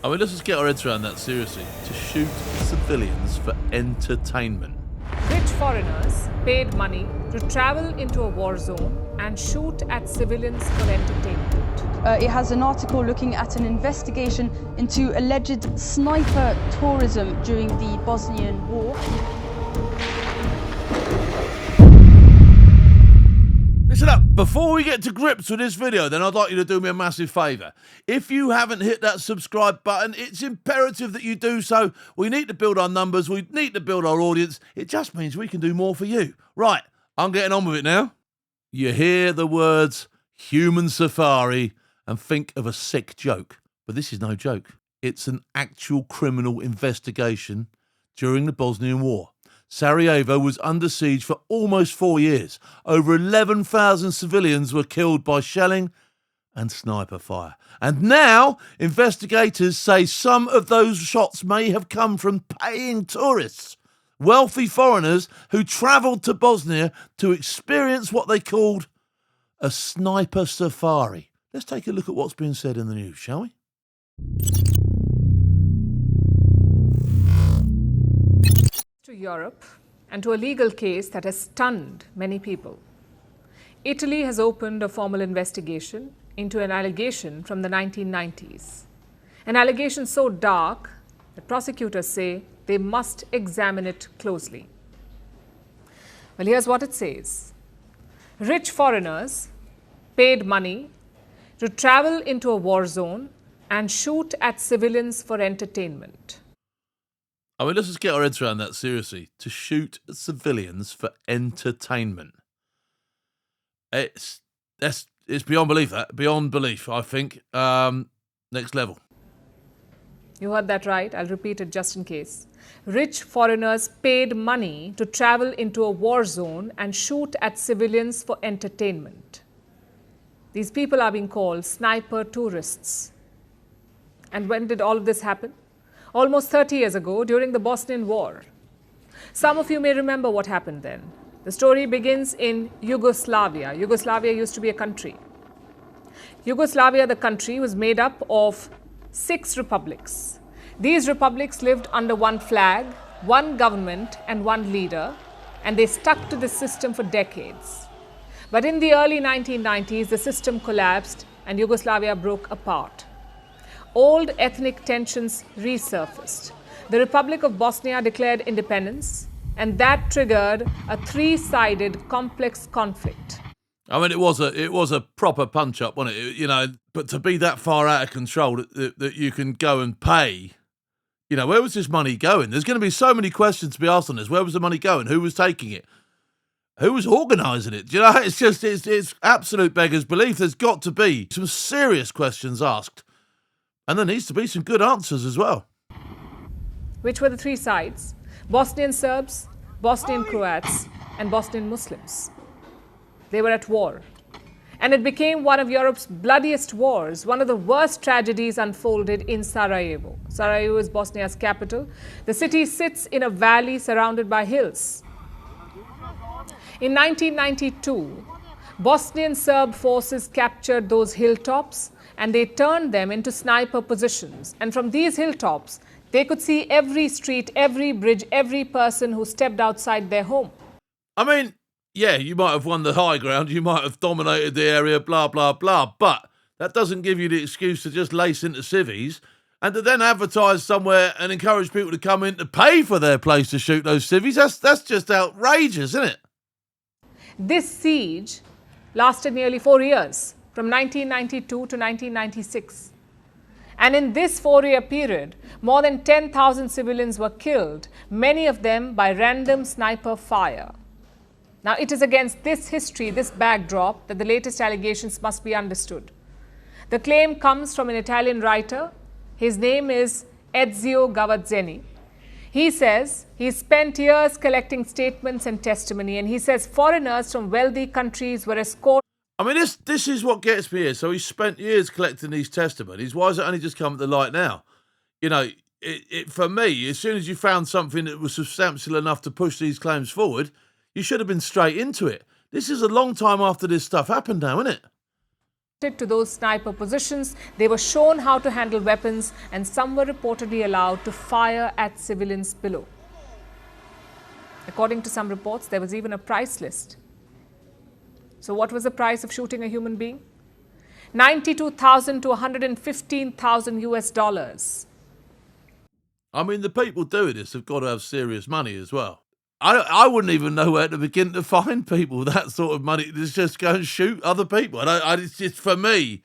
I mean, let's just get our heads around that seriously. To shoot civilians for entertainment. Rich foreigners paid money to travel into a war zone and shoot at civilians for entertainment. It has an article looking at an investigation into alleged sniper tourism during the Bosnian War. Listen up, before we get to grips with this video, then I'd like you to do me a massive favour. If you haven't hit that subscribe button, it's imperative that you do so. We need to build our numbers, we need to build our audience. It just means we can do more for you. Right, I'm getting on with it now. You hear the words human safari and think of a sick joke. But this is no joke. It's an actual criminal investigation during the Bosnian War. Sarajevo was under siege for almost 4 years. Over 11,000 civilians were killed by shelling and sniper fire. And now, investigators say some of those shots may have come from paying tourists, wealthy foreigners who travelled to Bosnia to experience what they called a sniper safari. Let's take a look at what's been said in the news, shall we? To Europe and to a legal case that has stunned many people. Italy has opened a formal investigation into an allegation from the 1990s. An allegation so dark that prosecutors say they must examine it closely. Well, here's what it says. Rich foreigners paid money to travel into a war zone and shoot at civilians for entertainment. I mean, let's just get our heads around that seriously. To shoot civilians for entertainment. It's beyond belief, that. Beyond belief, I think. Next level. You heard that right. I'll repeat it just in case. Rich foreigners paid money to travel into a war zone and shoot at civilians for entertainment. These people are being called sniper tourists. And when did all of this happen? Almost 30 years ago, during the Bosnian War. Some of you may remember what happened then. The story begins in Yugoslavia. Yugoslavia used to be a country. Yugoslavia, the country, was made up of 6 republics. These republics lived under one flag, one government, and one leader, and they stuck to this system for decades. But in the early 1990s, the system collapsed and Yugoslavia broke apart. Old ethnic tensions resurfaced. The Republic of Bosnia declared independence, and that triggered a 3-sided complex conflict. I mean, it was a proper punch-up, wasn't it? You know, but to be that far out of control that you can go and pay, you know, where was this money going? There's going to be so many questions to be asked on this. Where was the money going? Who was taking it? Who was organising it? Do you know, it's absolute beggar's belief. There's got to be some serious questions asked. And there needs to be some good answers as well. Which were the 3 sides? Bosnian Serbs, Bosnian Croats, and Bosnian Muslims. They were at war. And it became one of Europe's bloodiest wars. One of the worst tragedies unfolded in Sarajevo. Sarajevo is Bosnia's capital. The city sits in a valley surrounded by hills. In 1992, Bosnian Serb forces captured those hilltops and they turned them into sniper positions. And from these hilltops, they could see every street, every bridge, every person who stepped outside their home. I mean, yeah, you might have won the high ground, you might have dominated the area, blah, blah, blah, but that doesn't give you the excuse to just lace into civvies and to then advertise somewhere and encourage people to come in to pay for their place to shoot those civvies. That's just outrageous, isn't it? This siege lasted nearly 4 years, from 1992 to 1996. And in this 4-year period, more than 10,000 civilians were killed, many of them by random sniper fire. Now, it is against this history, this backdrop, that the latest allegations must be understood. The claim comes from an Italian writer. His name is Ezio Gavazzeni. He says he spent years collecting statements and testimony, and he says foreigners from wealthy countries were escorted. I mean, this is what gets me here. So he spent years collecting these testimonies. Why has it only just come to light now? You know, for me, as soon as you found something that was substantial enough to push these claims forward, you should have been straight into it. This is a long time after this stuff happened now, isn't it? to those sniper positions. They were shown how to handle weapons, and some were reportedly allowed to fire at civilians below. According to some reports, there was even a price list. So what was the price of shooting a human being? $92,000 to $115,000 US. I mean, the people doing this have got to have serious money as well. I wouldn't even know where to begin to find people with that sort of money to just go and shoot other people. It's just, for me,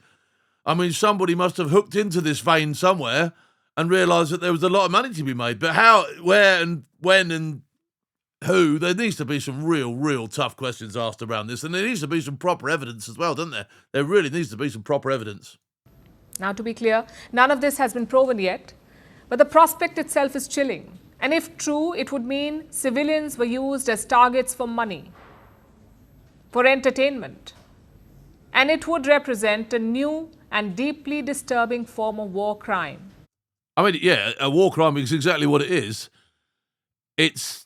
I mean, somebody must have hooked into this vein somewhere and realised that there was a lot of money to be made. But how, where and when and who, there needs to be some real tough questions asked around this. And there needs to be some proper evidence as well, doesn't there? There really needs to be some proper evidence. Now, to be clear, none of this has been proven yet, but the prospect itself is chilling. And if true, it would mean civilians were used as targets for money, for entertainment. And it would represent a new and deeply disturbing form of war crime. I mean, yeah, a war crime is exactly what it is. It's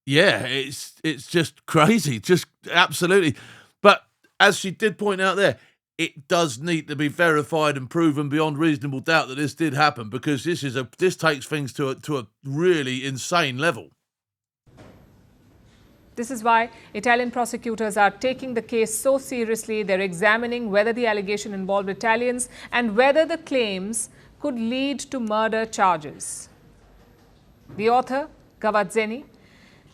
just crazy, just absolutely. But as she did point out there, it does need to be verified and proven beyond reasonable doubt that this did happen, because this takes things to a really insane level. This is why Italian prosecutors are taking the case so seriously. They're examining whether the allegation involved Italians and whether the claims could lead to murder charges. The author, Gavazzeni,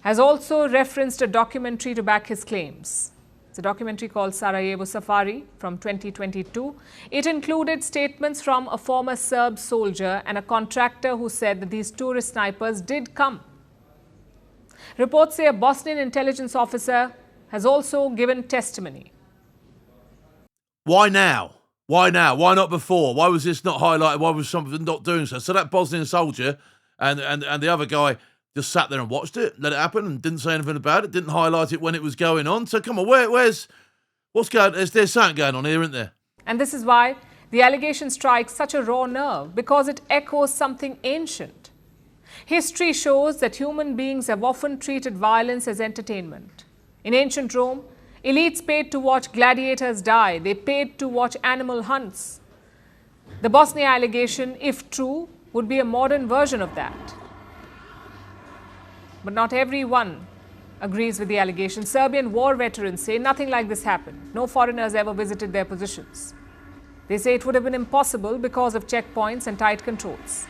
has also referenced a documentary to back his claims. It's a documentary called Sarajevo Safari from 2022. It included statements from a former Serb soldier and a contractor who said that these tourist snipers did come. Reports say a Bosnian intelligence officer has also given testimony. Why now? Why now? Why not before? Why was this not highlighted? Why was something not doing so? So that Bosnian soldier and the other guy just sat there and watched it, let it happen, and didn't say anything about it, didn't highlight it when it was going on. So come on, what's going on? There's something going on here, isn't there? And this is why the allegation strikes such a raw nerve, because it echoes something ancient. History shows that human beings have often treated violence as entertainment. In ancient Rome, elites paid to watch gladiators die. They paid to watch animal hunts. The Bosnia allegation, if true, would be a modern version of that. But not everyone agrees with the allegation. Serbian war veterans say nothing like this happened. No foreigners ever visited their positions. They say it would have been impossible because of checkpoints and tight controls.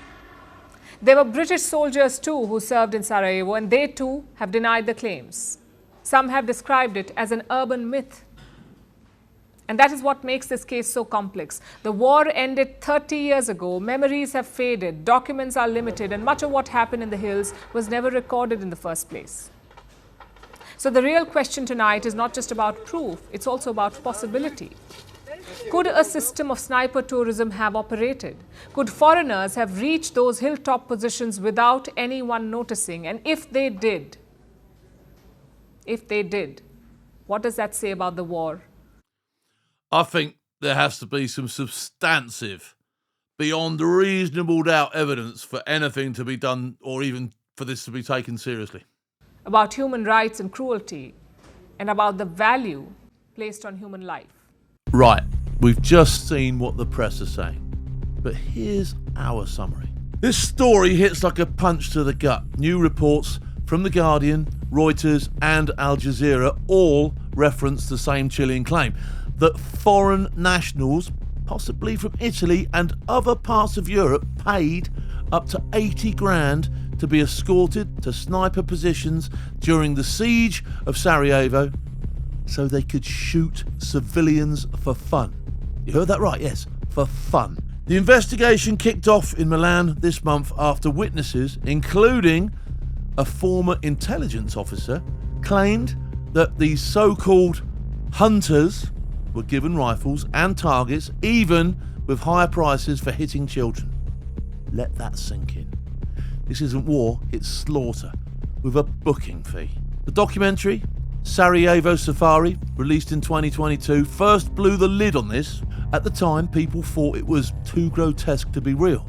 There were British soldiers too who served in Sarajevo, and they too have denied the claims. Some have described it as an urban myth. And that is what makes this case so complex. The war ended 30 years ago. Memories have faded, documents are limited, and much of what happened in the hills was never recorded in the first place. So the real question tonight is not just about proof, it's also about possibility. Could a system of sniper tourism have operated? Could foreigners have reached those hilltop positions without anyone noticing? And if they did, what does that say about the war? I think there has to be some substantive, beyond reasonable doubt evidence for anything to be done, or even for this to be taken seriously. About human rights and cruelty, and about the value placed on human life. Right, we've just seen what the press are saying, but here's our summary. This story hits like a punch to the gut. New reports from The Guardian, Reuters and Al Jazeera all reference the same chilling claim, that foreign nationals, possibly from Italy and other parts of Europe, paid up to 80 grand to be escorted to sniper positions during the siege of Sarajevo so they could shoot civilians for fun. You heard that right, yes, for fun. The investigation kicked off in Milan this month after witnesses, including a former intelligence officer, claimed that these so-called hunters were given rifles and targets, even with higher prices for hitting children. Let that sink in. This isn't war, it's slaughter, with a booking fee. The documentary, Sarajevo Safari, released in 2022, first blew the lid on this. At the time, people thought it was too grotesque to be real.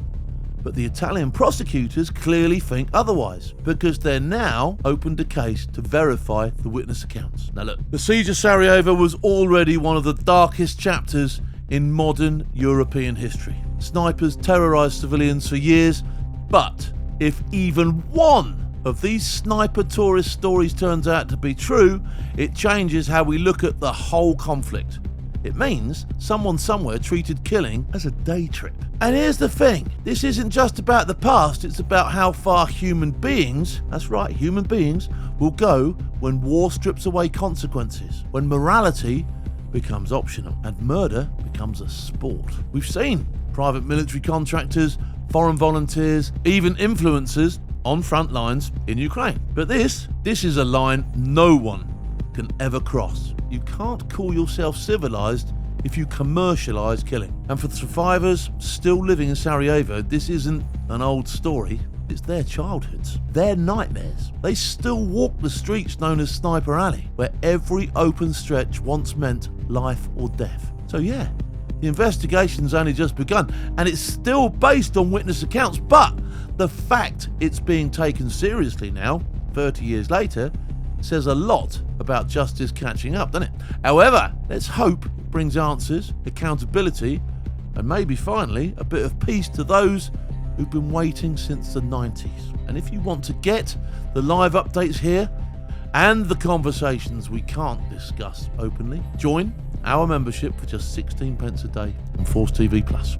But the Italian prosecutors clearly think otherwise, because they're now opened a case to verify the witness accounts. Now look, the siege of Sarajevo was already one of the darkest chapters in modern European history. Snipers terrorised civilians for years, but if even one of these sniper tourist stories turns out to be true, it changes how we look at the whole conflict. It means someone somewhere treated killing as a day trip. And here's the thing, this isn't just about the past, it's about how far human beings, that's right, human beings, will go when war strips away consequences, when morality becomes optional and murder becomes a sport. We've seen private military contractors, foreign volunteers, even influencers on front lines in Ukraine. But this is a line no one can ever cross. You can't call yourself civilized if you commercialize killing. And for the survivors still living in Sarajevo, this isn't an old story, it's their childhoods, their nightmares. They still walk the streets known as Sniper Alley, where every open stretch once meant life or death. So yeah, the investigation's only just begun, and it's still based on witness accounts, but the fact it's being taken seriously now, 30 years later, says a lot about justice catching up, doesn't it? However, let's hope it brings answers, accountability, and maybe finally a bit of peace to those who've been waiting since the 90s. And if you want to get the live updates here and the conversations we can't discuss openly, join our membership for just 16 pence a day on Force TV Plus.